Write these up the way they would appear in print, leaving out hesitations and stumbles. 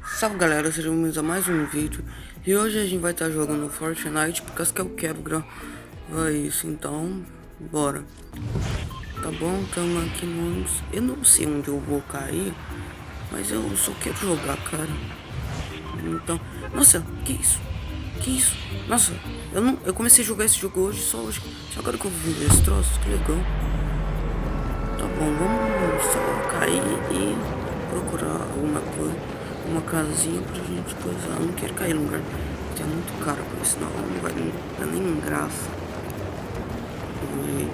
Salve galera, sejam bem-vindos a mais um vídeo. E hoje a gente vai estar jogando Fortnite, por causa que eu quero gravar isso, então bora. Tá bom, estamos aqui no... Eu não sei onde eu vou cair, mas eu só quero jogar, cara. Então, nossa, que isso? Que isso? Nossa, eu comecei a jogar esse jogo hoje, só hoje. Só agora que eu vi esse troço, que legal. Tá bom, vamos só cair e procurar alguma coisa, uma casinha pra gente coisar. Eu não quero cair no lugar que é muito caro, porque senão não vai dar nem graça. Tá bom.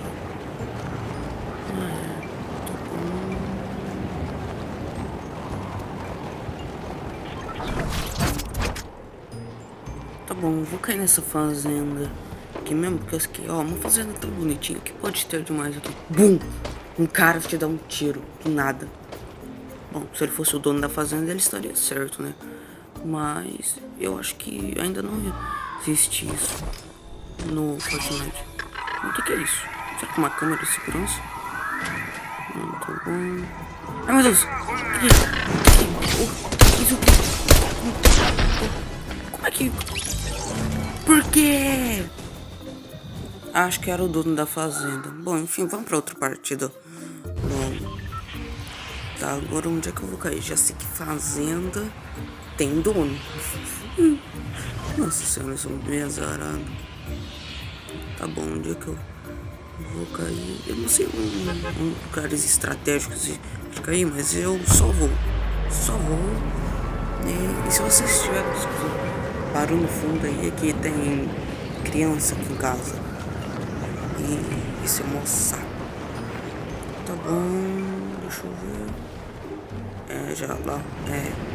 Tá bom, vou cair nessa fazenda aqui mesmo, porque aqui, ó, uma fazenda tão bonitinha, que pode ter demais aqui. Bum! Um cara te dá um tiro, do nada. Bom, se ele fosse o dono da fazenda, ele estaria certo, né? Mas eu acho que ainda não existe isso no Fortnite. O que é isso? Será que é uma câmera de segurança? Muito bom. Ai meu Deus! Que é isso? Como é que... Por quê? Acho que era o dono da fazenda. Bom, enfim, vamos pra outra partida. Bom, tá, agora onde é que eu vou cair? Já sei que fazenda tem dono. Nossa senhora, eu sou bem azarado. Tá bom, onde é que eu vou cair? Eu não sei um lugares estratégicos de cair, mas eu só vou. Só vou. E se vocês estiverem parando no fundo aí, é que tem criança aqui em casa. E isso é um saco. Tá bom, deixa eu ver. Já lá,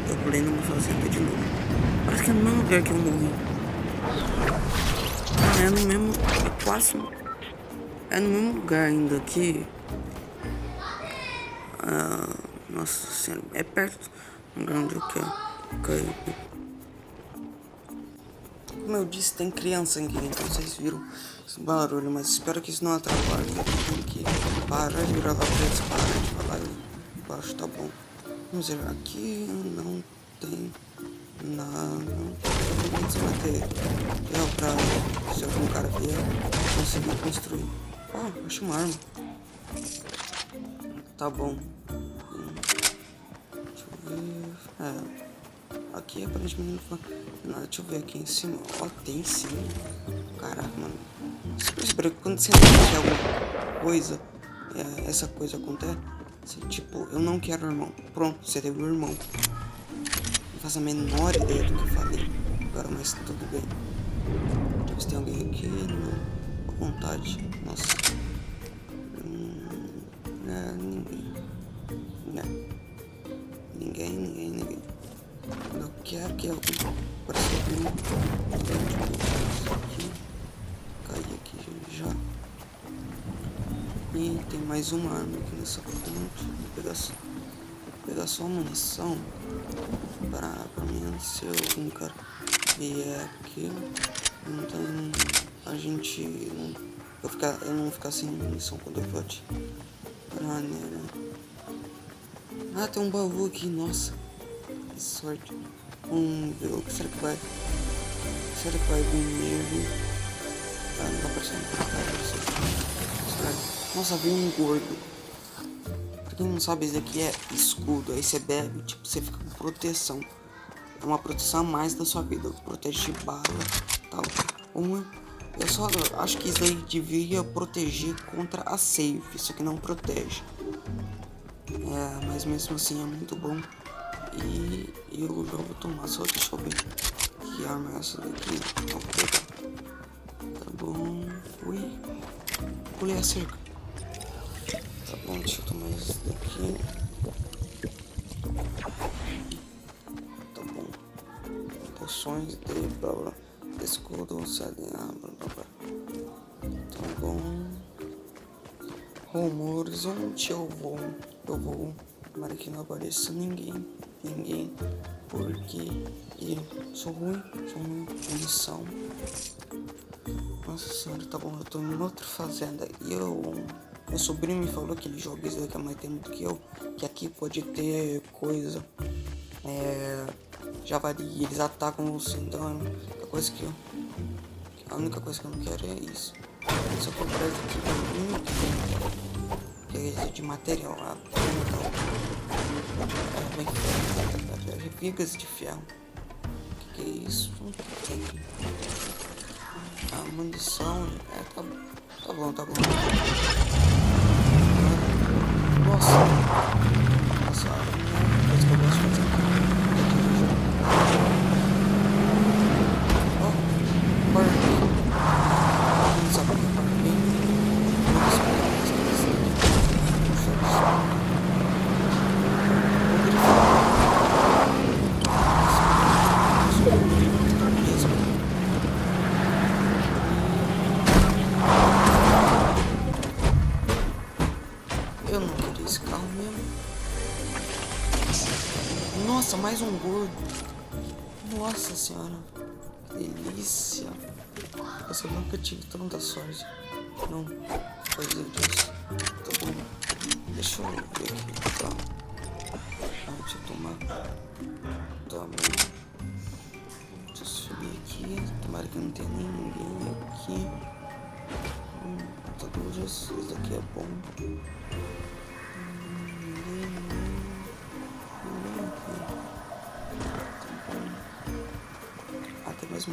eu pulei numa fazenda de novo. Parece que é no mesmo lugar que eu morri. É no mesmo, quase, é no mesmo lugar ainda que... nossa senhora, é perto do lugar onde eu quero cair. Como eu disse, tem criança aqui, então vocês viram esse barulho, mas espero que isso não atrapalhe. Eu tenho que parar de gravar pra eles pararem de falar embaixo, tá bom. Vamos ver, aqui não tem nada, não tem se bater. Pra, se algum cara vier, conseguir construir. Oh, acho uma arma. Tá bom. Deixa eu ver. Aqui aparentemente não, deixa eu ver aqui em cima. Ó, tem sim. Caraca, mano. Você percebeu que quando você não alguma coisa, essa coisa acontece? Você, tipo, eu não quero irmão. Pronto, você teve um irmão. Não faço a menor ideia do que eu falei. Agora, mas tudo bem. Deixa eu ver se tem alguém aqui. Não. À vontade. Nossa. Ninguém. Não. Ninguém. Eu quero que alguém apareça aqui. Cair aqui já. E tem mais uma arma aqui nessa ponte. Vou pegar só munição pra mim, se algum cara vier aqui. Então a gente eu não ficar sem munição quando eu for atirar nele. Ah, tem um baú aqui, nossa. Que sorte. Vamos ver o que será que vai. Será que vai vir nele? Ah, não tá aparecendo. Nossa, veio um gordo. Pra quem não sabe, isso aqui é escudo. Aí você bebe, tipo, você fica com proteção. É uma proteção a mais da sua vida. Protege de bala e tal. Eu só acho que isso aí devia proteger contra a safe. Isso aqui não protege. Mas mesmo assim é muito bom. E eu já vou tomar, só deixa eu ver que arma é essa daqui. Vou pegar. Tá bom. Ui. Pulei a cerca. Tá bom, deixa eu tomar esse daqui. Tá bom. Poções de blá blá. Escudo, salinha, blá blá blá. Tá bom. Rumores, onde eu vou? Tomara que não apareça ninguém, porque eu sou ruim de munição. Nossa senhora, tá bom, eu tô em outra fazenda e meu sobrinho me falou que ele joga isso daqui há mais tempo do que eu, que aqui pode ter coisa, Javari, eles atacam você, então a única coisa que eu não quero é isso. Se eu for por essa aqui, que é de material, a metal. É bem ferro, vigas de ferro. Que é isso? A munição, tá bom. Nossa, a coisa que eu gosto de fazer é dirigir. Não sabe o que é parking? Eu não queria esse carro mesmo. Nossa, mais um gordo. Nossa senhora, que delícia. Eu nunca tive tanta sorte. Não fazer disso. Tá bom. Deixa eu ver aqui. Tá. Deixa eu tomar. Tá bom. Deixa eu subir aqui. Tomara que não tenha ninguém aqui. Computadoras. Isso daqui é bom. Tem mais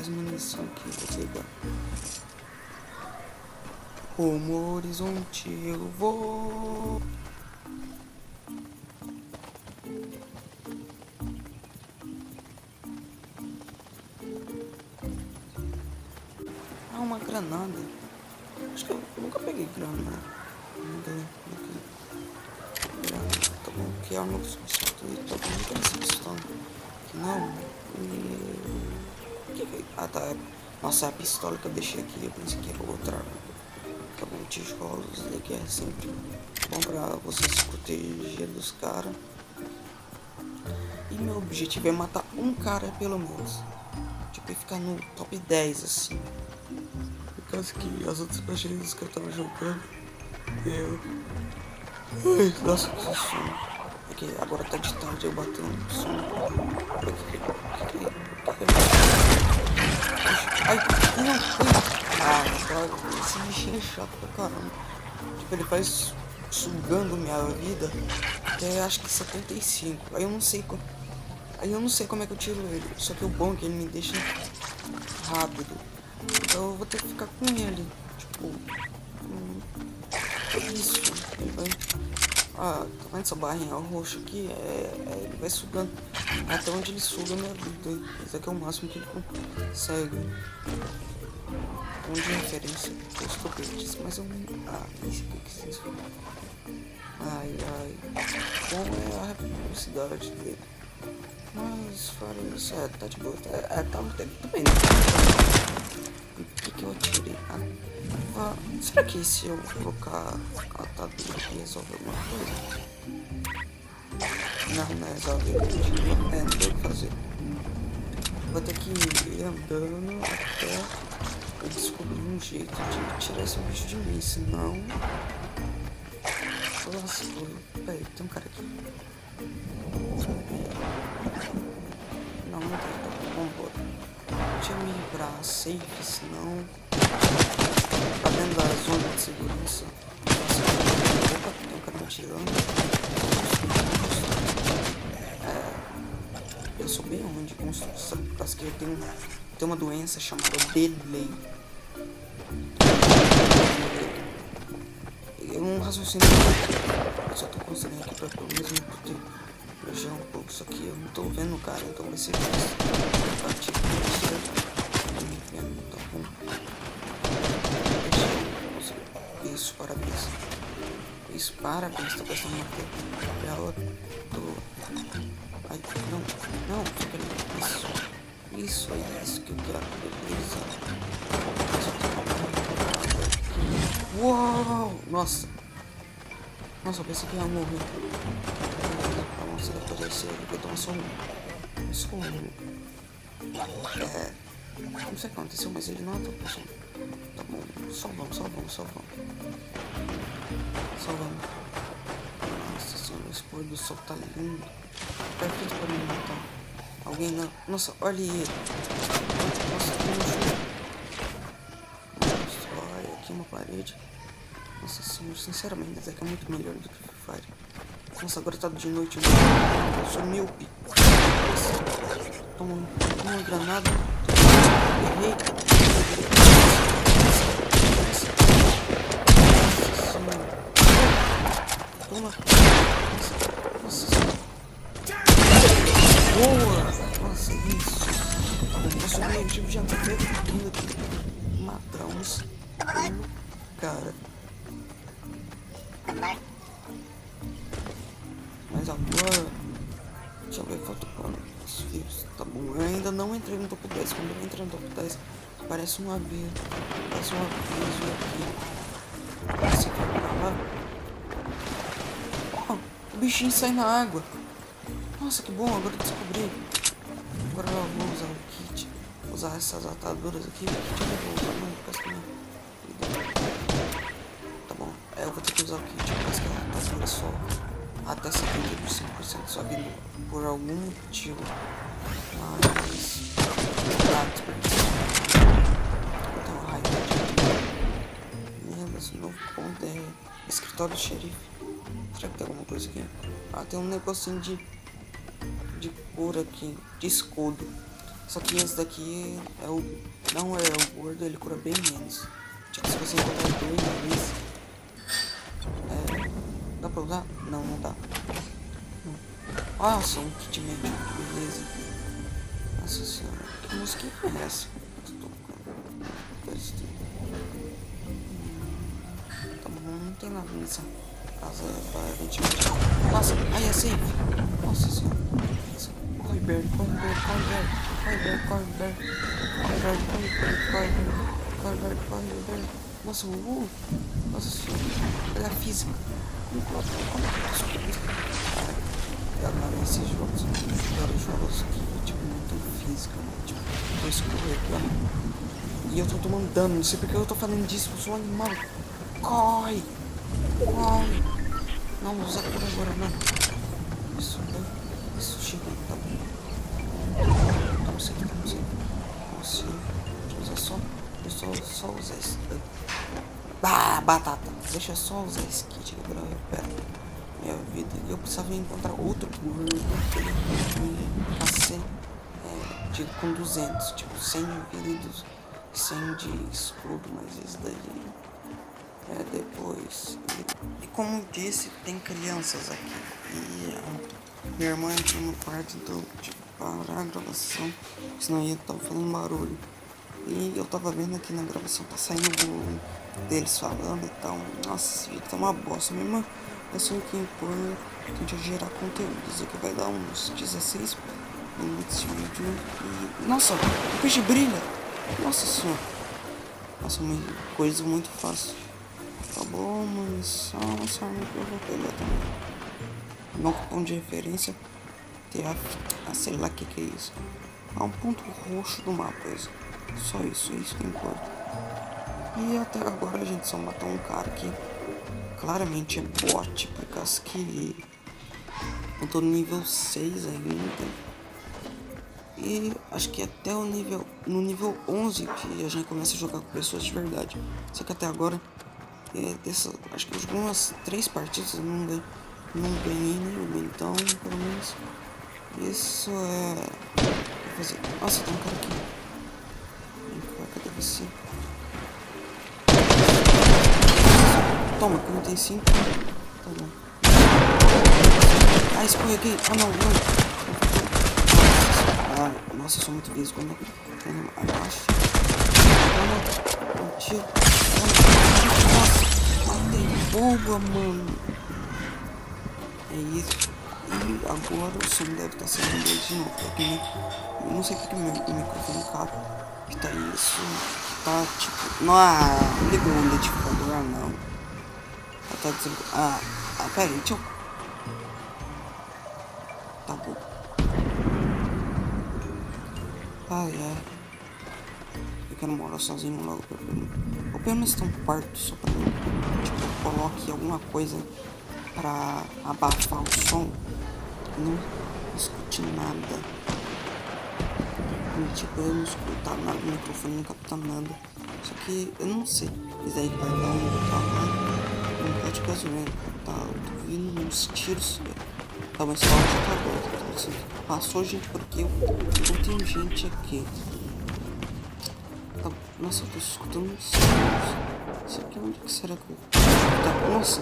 munição aqui, vou pegar. Rumo ao horizonte eu vou. Uma granada. Acho que eu nunca peguei granada. Tá bom, que arma eu substituí. Tá bom, não tem essa pistola. Não. Ah, tá. Nossa, a pistola que eu deixei aqui, eu pensei que era outra arma. Tá bom, tijolos, isso daqui é sempre bom pra você se proteger dos caras. E meu objetivo é matar um cara pelo menos. Tipo, e ficar no top 10 assim. Por causa que as outras partidas que eu tava jogando, ai, nossa, que sono. Porque agora tá de tarde, eu bato no sono. Ai, não, agora esse bichinho é chato pra caramba. Tipo, ele faz sugando minha vida até acho que 75. Aí eu não sei como é que eu tiro ele. Só que o bom é que ele me deixa rápido. Então eu vou ter que ficar com ele. Tipo, isso. Ele vai. Ah, tá vendo essa barrinha roxa aqui? Ele vai sugando até onde ele suga a minha vida. Esse aqui é o máximo que ele consegue. Ponto de referência os copetes, mas eu não. Ah, isso aqui que vocês viram. Ai. Bom é a velocidade dele. Mas fora isso, tá de boa. Tá bem. O que eu atirei? Será que se eu colocar a atadura aqui resolve alguma coisa? Não resolve. Não tem o que fazer. Vou ter que ir andando até eu descobrir um jeito de tirar esse bicho de mim, senão. Nossa, peraí, tem um cara aqui. Não tem, tá bom, vambora. Deixa eu ir pra safe, senão. Tá dentro da zona de segurança. Opa, tem um cara me atirando. Eu sou bem ruim de construção, por causa que eu tenho uma doença chamada delay. Eu não raciocino, eu só tô construindo aqui pra pelo menos me proteger um pouco. Só que eu não tô vendo o cara, então vai ser fácil. Partir com você, não me vendo, tá bom? Isso, parabéns. Isso, parabéns, tô gastando material. Ai, não, fica ali. Isso é isso que eu quero, beleza. Uau! Nossa, eu pensei que ia morrer. Nossa, depois desse ele vai tomar só um sono. Não sei o que aconteceu, mas ele não atropelou. Tá bom, só vamos. Nossa senhora, esse pôr do sol tá lindo. Perfeito pra me matar. Alguém não. Nossa, olha ele. Nossa, tem um jogo. Nossa, olha aqui uma parede. Nossa senhora, sinceramente, esse aqui é muito melhor do que Free Fire. Nossa, agora tá de noite. Eu sou míope. Nossa, toma uma granada. Errei. Nossa senhora. Toma. Nossa senhora. Boa. Nossa, isso. Tá bom, vou subir o tipo de ataque vindo aqui. Matar uns. Cara. Mas agora, deixa eu ver, falta quantos fios. Tá bom, eu ainda não entrei no topo 10. Quando eu entro no topo 10, parece um aviso. Parece um aviso aqui. Parece que vai pra lá. Oh, o bichinho sai na água. Nossa, que bom, agora eu descobri. Agora eu vou usar o kit. Usar essas ataduras aqui. O kit eu não vou usar, não, parece que não. Tá bom, eu vou ter que usar o kit, parece que a atadura só até 75%, só que por algum motivo. Mas tá desperdiçado. Então o raio de meu Deus, novo ponto é escritório do xerife. Será que tem alguma coisa aqui? Ah, tem um negocinho de cura aqui, de escudo. Só que esse daqui é o. Não é o gordo, ele cura bem menos. Tipo, se você encontrar dois navios. Dá pra usar? Não, não dá. Nossa, um kit médico, beleza. Nossa senhora, que música é essa? Tá bom, não tem nada nessa casa pra gente. Nossa, aí é safe. Nossa senhora. Corre, Berg, corre, Berg, corre, Berg. Corre, Berg, corre, Berg. Corre, Berg, corre, Berg, corre, Berg. Corre, Berg, corre, Berg. Nossa, nossa senhora. Olha a física. E agora esses jogos, agora jogos que tipo não tem física, né? Tipo, tô escorregando. E eu tô tomando dano, não sei porque eu tô falando disso, eu sou um animal. Corre! Corre! Não usa cura agora não. Isso chega, tá bom. Não sei, não sei. Nossa, deixa eu só usar esse. Ah, batata! Deixa eu só usar esse kit agora eu recupero minha vida. E eu precisava encontrar outro gordo com 200, tipo 100 de vida e 100 de escudo, mas esse daí depois. E como eu disse, tem crianças aqui. E minha irmã entrou no quarto de parar a gravação, senão ia estar fazendo barulho. E eu tava vendo aqui na gravação, tá saindo o volume deles falando e tal. Nossa, esse vídeo tá uma bosta. Mesmo assim que impor, tente gerar conteúdo. Isso aqui vai dar uns 16 minutos de vídeo. E nossa, o peixe brilha. Nossa senhora. Nossa, uma coisa muito fácil. Tá bom, munição, essa arma que eu vou pegar também. Não com ponto de referência. Sei lá o que é isso. Há um ponto roxo do mapa, isso. Só isso que importa. E até agora a gente só matou um cara que claramente é bot, por causa que eu tô no nível 6 ainda. E acho que até no nível 11 que a gente começa a jogar com pessoas de verdade. Só que até agora, acho que eu joguei umas 3 partidas, eu não ganhei nenhuma. Então, pelo menos, isso é... Nossa, tem um cara aqui. Cadê você? Toma, 45. Tá bom. Ah, escorreguei. Ah, não. Ah, nossa, eu sou muito visco. Quando abaixo. Toma. Um tiro. Nossa, matei. Boa, mano. É isso. E agora o som deve estar saindo dele de novo. Porque eu não sei porque o meu microfone capa. Que tá isso, tá tipo, não ligou o identificador, não. Tá dizendo, pera aí, deixa eu... Tá bom. Eu quero morar sozinho logo, ou pelo menos ter um quarto só pra mim. Tipo, eu coloque alguma coisa pra abafar o som. Não escute nada. E, tipo, eu não escutava nada no microfone, não captava nada. Só que eu não sei. Isso aí vai dar um local lá. Não pode ficar zoando. Tá, eu tô ouvindo uns tiros. Tá, mas só tá aberto. Então, assim, passou gente por aqui. Não tem gente aqui. Tá, nossa, eu tô escutando uns tiros. Isso aqui, onde que será que eu... Tá, nossa.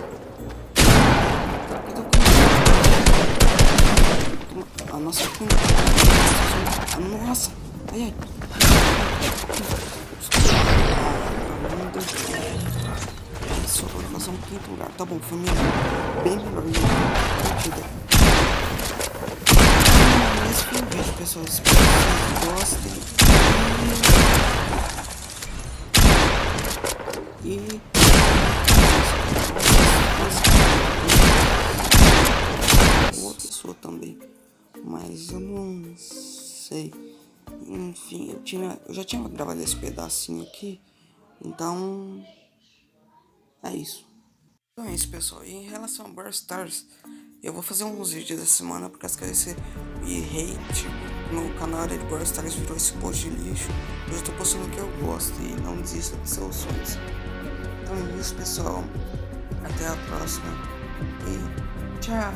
Eu tô com... A nossa... Nossa. Ai, ai. Só vou fazer um quinto lugar. Tá bom, foi melhor. Bem melhor. Esse foi o vídeo, pessoal. Espero que vocês gostem. E... Boa pessoa também. Mas eu não sei. Enfim, eu já tinha gravado esse pedacinho aqui. Então... é isso. Então é isso, pessoal. E em relação a Brawl Stars, eu vou fazer uns vídeos da semana por causa que esse hate no canal de Brawl Stars virou esse post de lixo. Eu estou postando o que eu gosto e não desista dos seus sonhos. Então é isso, pessoal. Até a próxima. E tchau.